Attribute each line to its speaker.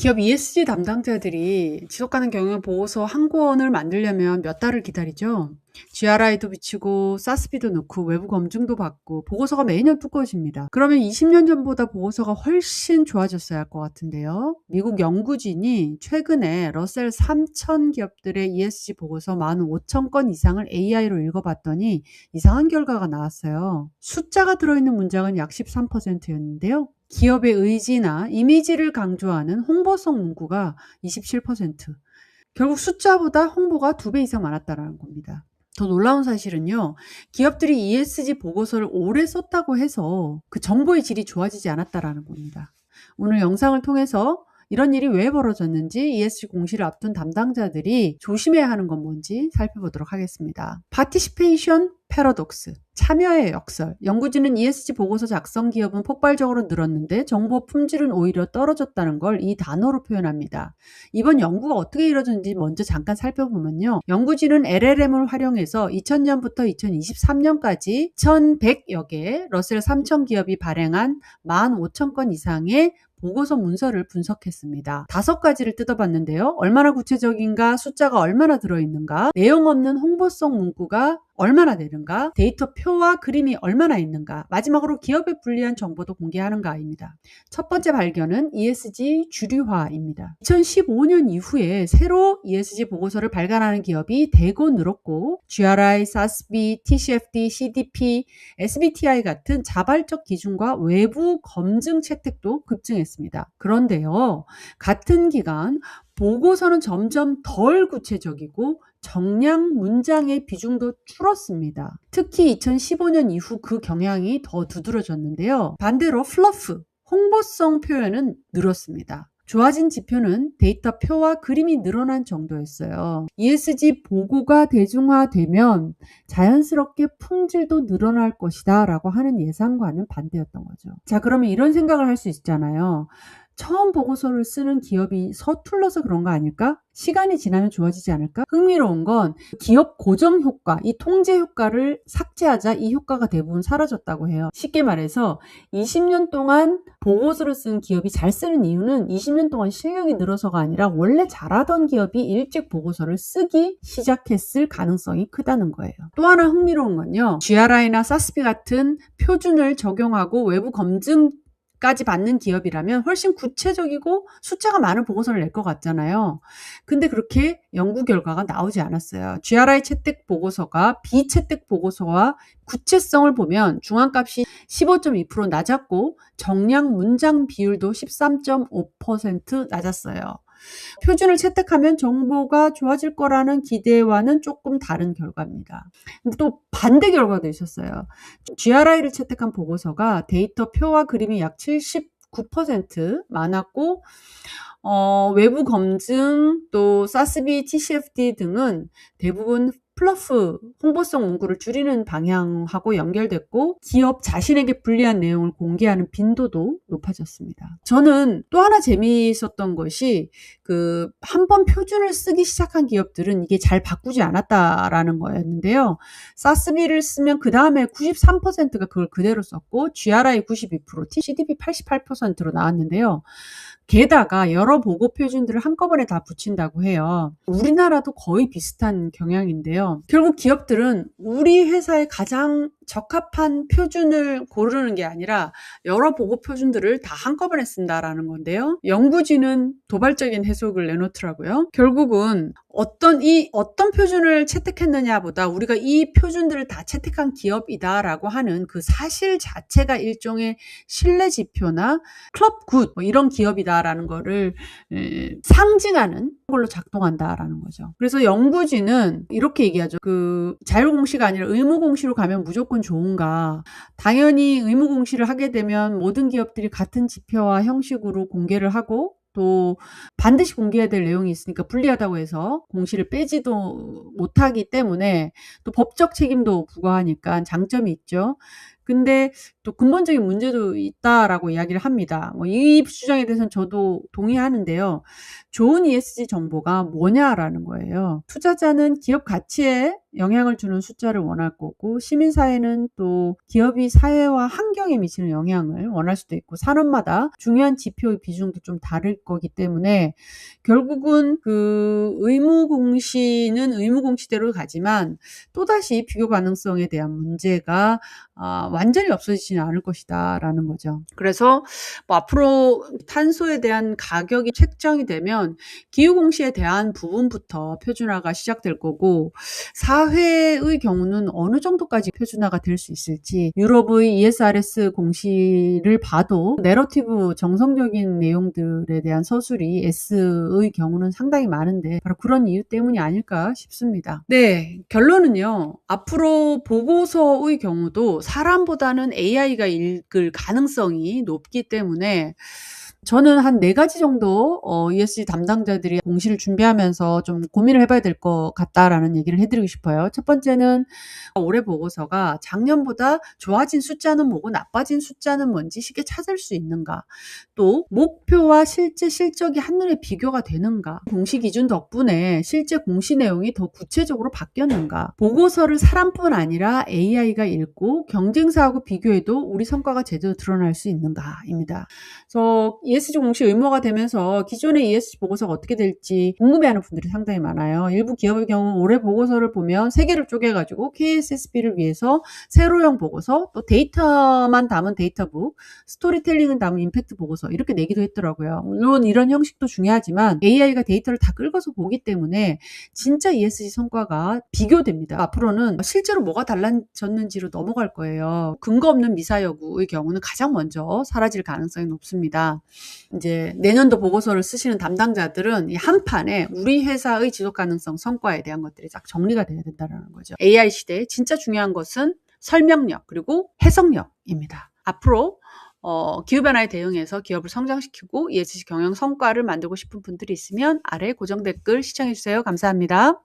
Speaker 1: 기업 ESG 담당자들이 지속가능 경영 보고서 한 권을 만들려면 몇 달을 기다리죠. GRI도 비치고 사스비도 넣고 외부 검증도 받고 보고서가 매년 두꺼워집니다. 그러면 20년 전보다 보고서가 훨씬 좋아졌어야 할 것 같은데요. 미국 연구진이 최근에 러셀 3000 기업들의 ESG 보고서 15,000건 이상을 AI로 읽어봤더니 이상한 결과가 나왔어요. 숫자가 들어있는 문장은 약 13%였는데요. 기업의 의지나 이미지를 강조하는 홍보성 문구가 27%. 결국 숫자보다 홍보가 2배 이상 많았다는 겁니다. 더 놀라운 사실은요. 기업들이 ESG 보고서를 오래 썼다고 해서 그 정보의 질이 좋아지지 않았다는 겁니다. 오늘 영상을 통해서 이런 일이 왜 벌어졌는지 ESG 공시를 앞둔 담당자들이 조심해야 하는 건 뭔지 살펴보도록 하겠습니다. 파티시페이션 패러독스, 참여의 역설. 연구진은 ESG 보고서 작성 기업은 폭발적으로 늘었는데 정보 품질은 오히려 떨어졌다는 걸 이 단어로 표현합니다. 이번 연구가 어떻게 이루어졌는지 먼저 잠깐 살펴보면요. 연구진은 LLM을 활용해서 2000년부터 2023년까지 1100여 개 러셀 3000 기업이 발행한 15,000건 이상의 보고서 문서를 분석했습니다. 5가지를 뜯어봤는데요. 얼마나 구체적인가, 숫자가 얼마나 들어있는가, 내용 없는 홍보성 문구가 얼마나 되는가, 데이터 표와 그림이 얼마나 있는가, 마지막으로 기업에 불리한 정보도 공개하는가입니다. 첫 번째 발견은 ESG 주류화입니다. 2015년 이후에 새로 ESG 보고서를 발간하는 기업이 대거 늘었고 GRI, SASB, TCFD, CDP, SBTi 같은 자발적 기준과 외부 검증 채택도 급증했습니다. 그런데요, 같은 기간 보고서는 점점 덜 구체적이고 정량 문장의 비중도 줄었습니다. 특히 2015년 이후 그 경향이 더 두드러졌는데요. 반대로 플러프, 홍보성 표현은 늘었습니다. 좋아진 지표는 데이터 표와 그림이 늘어난 정도였어요. ESG 보고가 대중화되면 자연스럽게 품질도 늘어날 것이다 라고 하는 예상과는 반대였던 거죠. 자, 그러면 이런 생각을 할 수 있잖아요. 처음 보고서를 쓰는 기업이 서툴러서 그런 거 아닐까? 시간이 지나면 좋아지지 않을까? 흥미로운 건 기업 고정 효과, 이 통제 효과를 삭제하자 이 효과가 대부분 사라졌다고 해요. 쉽게 말해서 20년 동안 보고서를 쓴 기업이 잘 쓰는 이유는 20년 동안 실력이 늘어서가 아니라 원래 잘하던 기업이 일찍 보고서를 쓰기 시작했을 가능성이 크다는 거예요. 또 하나 흥미로운 건요. GRI나 SASB 같은 표준을 적용하고 외부 검증 까지 받는 기업이라면 훨씬 구체적이고 숫자가 많은 보고서를 낼 것 같잖아요. 근데 그렇게 연구 결과가 나오지 않았어요. GRI 채택 보고서가 비채택 보고서와 구체성을 보면 중앙값이 15.2% 낮았고 정량 문장 비율도 13.5% 낮았어요. 표준을 채택하면 정보가 좋아질 거라는 기대와는 조금 다른 결과입니다. 근데 또 반대 결과도 있었어요. GRI를 채택한 보고서가 데이터 표와 그림이 약 79% 많았고 외부 검증 또 SASB, TCFD 등은 대부분 플러프 홍보성 문구를 줄이는 방향하고 연결됐고 기업 자신에게 불리한 내용을 공개하는 빈도도 높아졌습니다. 저는 또 하나 재미있었던 것이 한 번 표준을 쓰기 시작한 기업들은 이게 잘 바꾸지 않았다라는 거였는데요. SASB를 쓰면 그 다음에 93%가 그걸 그대로 썼고 GRI 92%, CDP 88%로 나왔는데요. 게다가 여러 보고 표준들을 한꺼번에 다 붙인다고 해요. 우리나라도 거의 비슷한 경향인데요. 결국 기업들은 우리 회사에 가장 적합한 표준을 고르는 게 아니라 여러 보고 표준들을 다 한꺼번에 쓴다라는 건데요. 연구진은 도발적인 해석을 내놓더라고요. 결국은 어떤 표준을 채택했느냐보다 우리가 이 표준들을 다 채택한 기업이다라고 하는 그 사실 자체가 일종의 신뢰 지표나 클럽 굿 이런 기업이다라는 거를 상징하는 걸로 작동한다라는 거죠. 그래서 연구진은 이렇게 얘기하죠. 자율공시가 아니라 의무공시로 가면 무조건 좋은가? 당연히 의무공시를 하게 되면 모든 기업들이 같은 지표와 형식으로 공개를 하고 또 반드시 공개해야 될 내용이 있으니까 불리하다고 해서 공시를 빼지도 못하기 때문에 또 법적 책임도 부과하니까 장점이 있죠. 근데 또 근본적인 문제도 있다라고 이야기를 합니다. 이 주장에 대해서는 저도 동의하는데요. 좋은 ESG 정보가 뭐냐라는 거예요. 투자자는 기업 가치에 영향을 주는 숫자를 원할 거고, 시민사회는 또 기업이 사회와 환경에 미치는 영향을 원할 수도 있고, 산업마다 중요한 지표의 비중도 좀 다를 거기 때문에 결국은 그 의무공시는 의무공시대로 가지만 또다시 비교 가능성에 대한 문제가 완전히 없어지지는 않을 것이다 라는 거죠. 그래서 뭐 앞으로 탄소에 대한 가격이 책정이 되면 기후공시에 대한 부분부터 표준화가 시작될 거고, 사회의 경우는 어느 정도까지 표준화가 될 수 있을지, 유럽의 ESRS 공시를 봐도 내러티브 정성적인 내용들에 대한 서술이 S의 경우는 상당히 많은데 바로 그런 이유 때문이 아닐까 싶습니다. 네, 결론은요. 앞으로 보고서의 경우도 사람보다는 AI가 읽을 가능성이 높기 때문에 저는 한 4가지 정도 ESG 담당자들이 공시를 준비하면서 좀 고민을 해봐야 될 것 같다라는 얘기를 해드리고 싶어요. 첫 번째는 올해 보고서가 작년보다 좋아진 숫자는 뭐고 나빠진 숫자는 뭔지 쉽게 찾을 수 있는가, 또 목표와 실제 실적이 한눈에 비교가 되는가, 공시 기준 덕분에 실제 공시 내용이 더 구체적으로 바뀌었는가, 보고서를 사람뿐 아니라 AI가 읽고 경쟁사하고 비교해도 우리 성과가 제대로 드러날 수 있는가입니다. 그래서 ESG 공시 의무화가 되면서 기존의 ESG 보고서가 어떻게 될지 궁금해하는 분들이 상당히 많아요. 일부 기업의 경우 올해 보고서를 보면 3개를 쪼개가지고 KSSB를 위해서 세로형 보고서, 또 데이터만 담은 데이터북, 스토리텔링은 담은 임팩트 보고서 이렇게 내기도 했더라고요. 물론 이런 형식도 중요하지만 AI가 데이터를 다 긁어서 보기 때문에 진짜 ESG 성과가 비교됩니다. 앞으로는 실제로 뭐가 달라졌는지로 넘어갈 거예요. 근거 없는 미사여구의 경우는 가장 먼저 사라질 가능성이 높습니다. 이제 내년도 보고서를 쓰시는 담당자들은 이 한 판에 우리 회사의 지속 가능성 성과에 대한 것들이 딱 정리가 돼야 된다는 거죠. AI 시대에 진짜 중요한 것은 설명력 그리고 해석력입니다. 앞으로 기후변화에 대응해서 기업을 성장시키고 ESG 경영 성과를 만들고 싶은 분들이 있으면 아래 고정 댓글 시청해주세요. 감사합니다.